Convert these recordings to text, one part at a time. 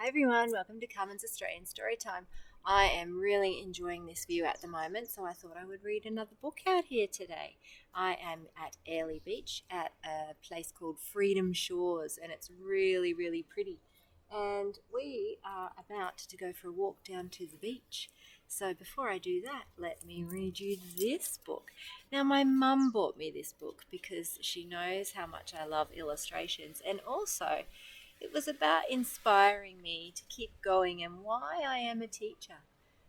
everyone, welcome to Carmen's Australian Storytime. I am really enjoying this view at the moment, so I thought I would read another book out here today. I am at Airlie Beach at a place called Freedom Shores, and it's really, really pretty. And we are about to go for a walk down to the beach. So before I do that, let me read you this book. Now, my mum bought me this book because she knows how much I love illustrations, and also it was about inspiring me to keep going and why I am a teacher.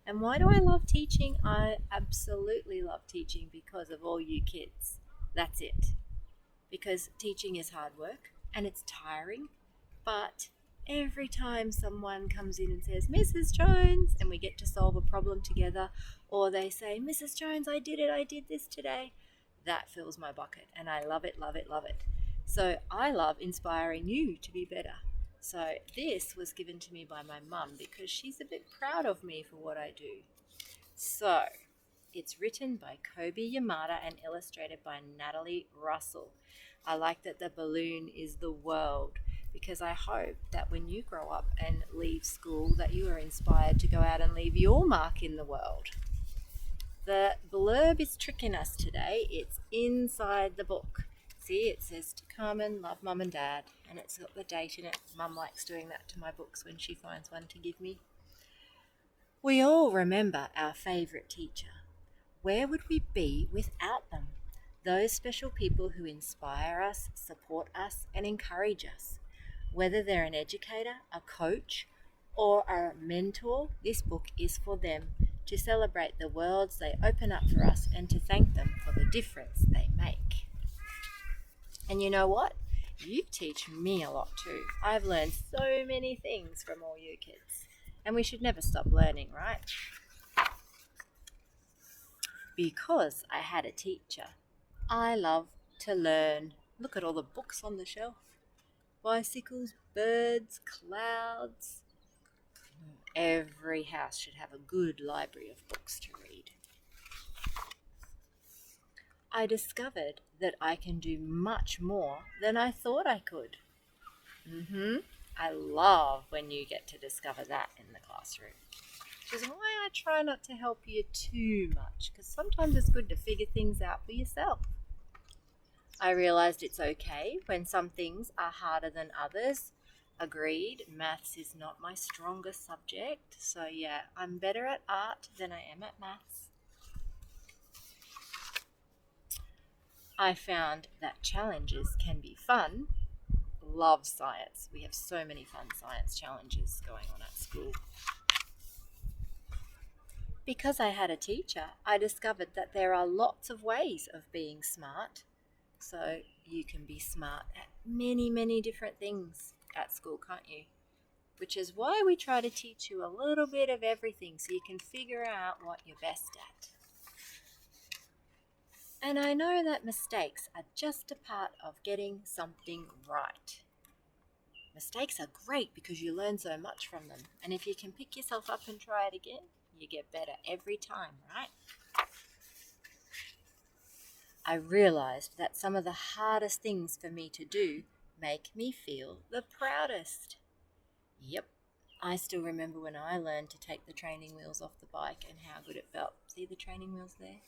And why do I love teaching? I absolutely love teaching because of all you kids. That's it. Because teaching is hard work and it's tiring, but every time someone comes in and says, Mrs. Jones, and we get to solve a problem together, or they say, Mrs. Jones, I did it, I did this today, that fills my bucket and I love it, love it, love it. So I love inspiring you to be better. So this was given to me by my mum because she's a bit proud of me for what I do. So it's written by Kobe Yamada and illustrated by Natalie Russell. I like that the balloon is the world because I hope that when you grow up and leave school that you are inspired to go out and leave your mark in the world. The blurb is tricking us today. It's inside the book. See, it says to Carmen, love mum and dad, and it's got the date in it. Mum likes doing that to my books when she finds one to give me. We all remember our favourite teacher. Where would we be without them? Those special people who inspire us, support us, and encourage us. Whether they're an educator, a coach, or a mentor, this book is for them, to celebrate the worlds they open up for us and to thank them for the difference they make. And you know what? You teach me a lot too. I've learned so many things from all you kids. And we should never stop learning, right? Because I had a teacher. I love to learn. Look at all the books on the shelf. Bicycles, birds, clouds. Every house should have a good library of books to read. I discovered that I can do much more than I thought I could. I love when you get to discover that in the classroom. Which is why I try not to help you too much, because sometimes it's good to figure things out for yourself. I realised it's okay when some things are harder than others. Agreed, maths is not my strongest subject, so yeah, I'm better at art than I am at maths. I found that challenges can be fun. Love science. We have so many fun science challenges going on at school. Because I had a teacher, I discovered that there are lots of ways of being smart. So you can be smart at many, many different things at school, can't you? Which is why we try to teach you a little bit of everything so you can figure out what you're best at. And I know that mistakes are just a part of getting something right. Mistakes are great because you learn so much from them. And if you can pick yourself up and try it again, you get better every time, right? I realized that some of the hardest things for me to do make me feel the proudest. Yep, I still remember when I learned to take the training wheels off the bike and how good it felt. See the training wheels there?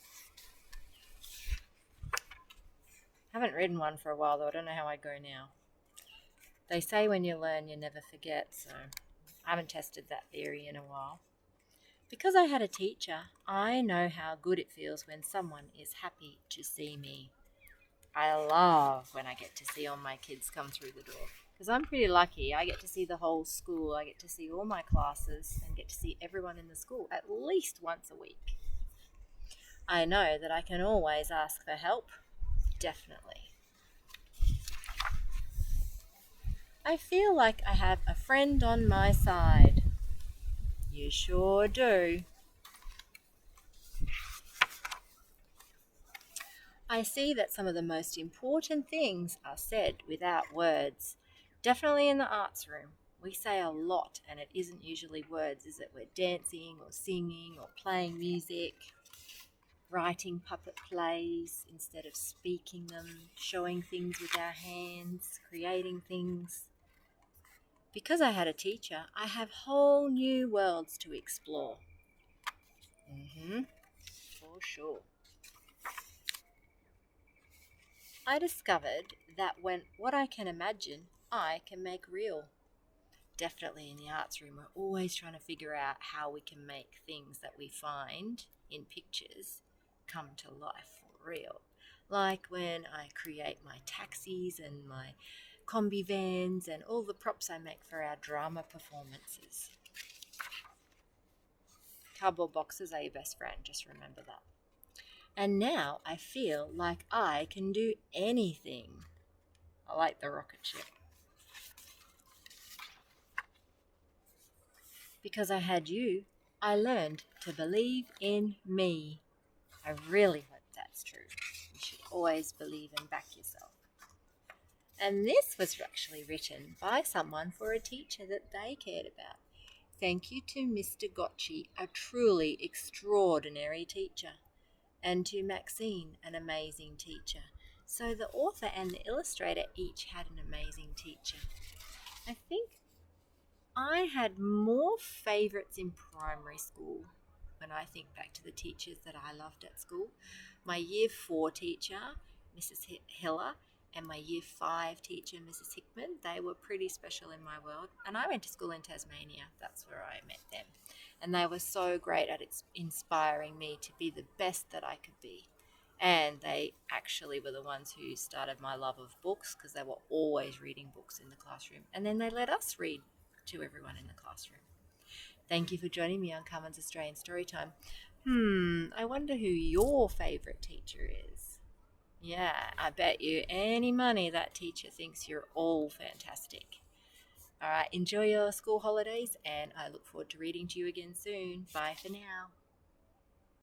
I haven't ridden one for a while though. I don't know how I go now. They say when you learn, you never forget, so I haven't tested that theory in a while. Because I had a teacher, I know how good it feels when someone is happy to see me. I love when I get to see all my kids come through the door because I'm pretty lucky. I get to see the whole school. I get to see all my classes and get to see everyone in the school at least once a week. I know that I can always ask for help. Definitely. I feel like I have a friend on my side. You sure do. I see that some of the most important things are said without words. Definitely in the arts room. We say a lot and it isn't usually words, is it? We're dancing or singing or playing music, writing puppet plays instead of speaking them, showing things with our hands, creating things. Because I had a teacher, I have whole new worlds to explore. For sure. I discovered that when what I can imagine, I can make real. Definitely in the arts room, we're always trying to figure out how we can make things that we find in pictures come to life for real. Like when I create my taxis and my combi vans and all the props I make for our drama performances. Cardboard boxes are your best friend, just remember that. And now I feel like I can do anything. I like the rocket ship. Because I had you, I learned to believe in me. I really hope that's true. You should always believe and back yourself. And this was actually written by someone for a teacher that they cared about. Thank you to Mr. Gotchi, a truly extraordinary teacher, and to Maxine, an amazing teacher. So the author and the illustrator each had an amazing teacher. I think I had more favourites in primary school when I think back to the teachers that I loved at school. My year 4 teacher, Mrs. Hiller, and my year 5 teacher, Mrs. Hickman, they were pretty special in my world. And I went to school in Tasmania. That's where I met them. And they were so great at inspiring me to be the best that I could be. And they actually were the ones who started my love of books because they were always reading books in the classroom. And then they let us read to everyone in the classroom. Thank you for joining me on Carmen's Australian Storytime. I wonder who your favourite teacher is. Yeah, I bet you any money that teacher thinks you're all fantastic. All right, enjoy your school holidays, and I look forward to reading to you again soon. Bye for now.